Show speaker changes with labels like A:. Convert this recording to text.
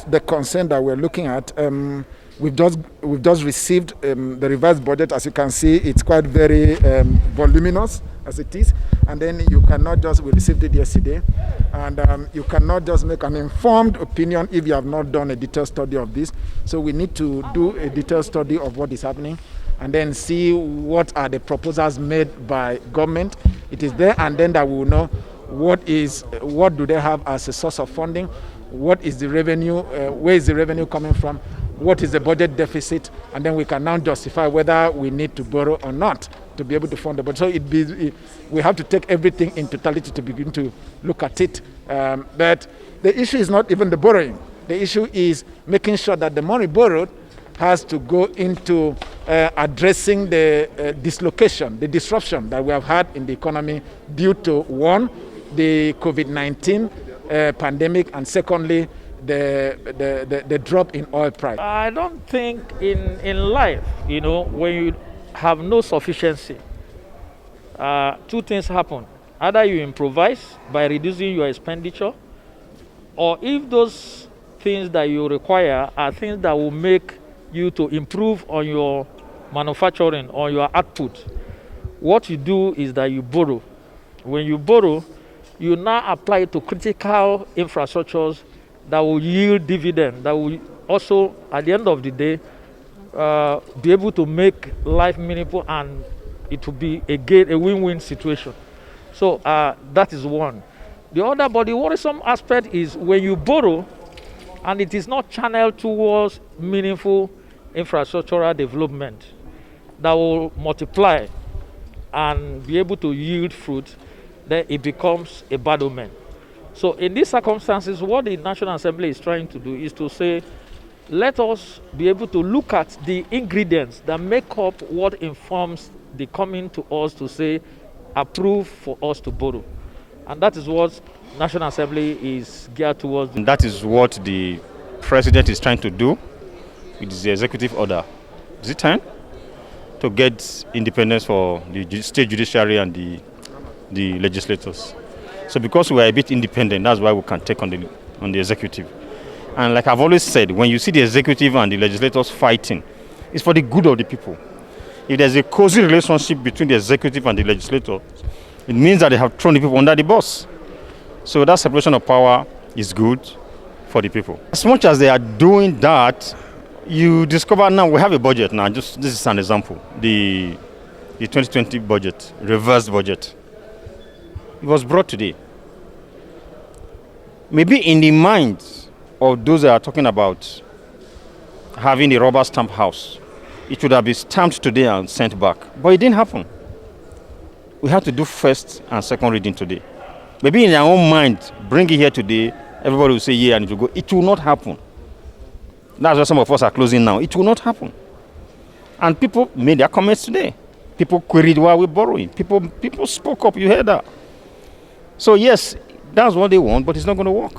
A: that's the concern that we're looking at. We've just received the revised budget. As you can see, it's quite very voluminous as it is. And then you cannot just, we received it yesterday, and you cannot just make an informed opinion if you have not done a detailed study of this. So we need to do a detailed study of what is happening and then see what are the proposals made by government. It is there and then that we will know what do they have as a source of funding, what is the revenue, where is the revenue coming from, what is the budget deficit, and then we can now justify whether we need to borrow or not to be able to fund the budget. So we have to take everything in totality to begin to look at it. But the issue is not even the borrowing. The issue is making sure that the money borrowed has to go into addressing the dislocation, the disruption that we have had in the economy due to, one, the COVID-19 pandemic, and secondly, the drop in oil price.
B: I don't think in life, when you have no sufficiency, two things happen. Either you improvise by reducing your expenditure, or if those things that you require are things that will make you to improve on your manufacturing or your output, what you do is that you borrow. When you borrow, you now apply it to critical infrastructures that will yield dividend, that will also, at the end of the day, be able to make life meaningful, and it will be a win-win situation. So that is one. The other, but the worrisome aspect is when you borrow and it is not channeled towards meaningful infrastructural development that will multiply and be able to yield fruit, then it becomes a bad omen. So in these circumstances, what the National Assembly is trying to do is to say, let us be able to look at the ingredients that make up what informs the coming to us to say, approve for us to borrow. And that is what National Assembly is geared towards.
C: And that is what the President is trying to do. It is the executive order. Is it time to get independence for the state judiciary and the legislators? So because we are a bit independent, that's why we can take on the executive. And like I've always said, when you see the executive and the legislators fighting, it's for the good of the people. If there's a cozy relationship between the executive and the legislator, it means that they have thrown the people under the bus. So that separation of power is good for the people. As much as they are doing that, you discover now we have a budget now. This is an example. The 2020 budget, reversed budget. It was brought today. Maybe in the minds of those that are talking about having a rubber stamp house, it should have been stamped today and sent back. But it didn't happen. We have to do first and second reading today. Maybe in their own mind, bring it here today, everybody will say yeah and it will go. It will not happen. That's why some of us are closing now. It will not happen. And people made their comments today. People queried why we're borrowing. People spoke up. You heard that. So yes, that's what they want, but it's not going to work.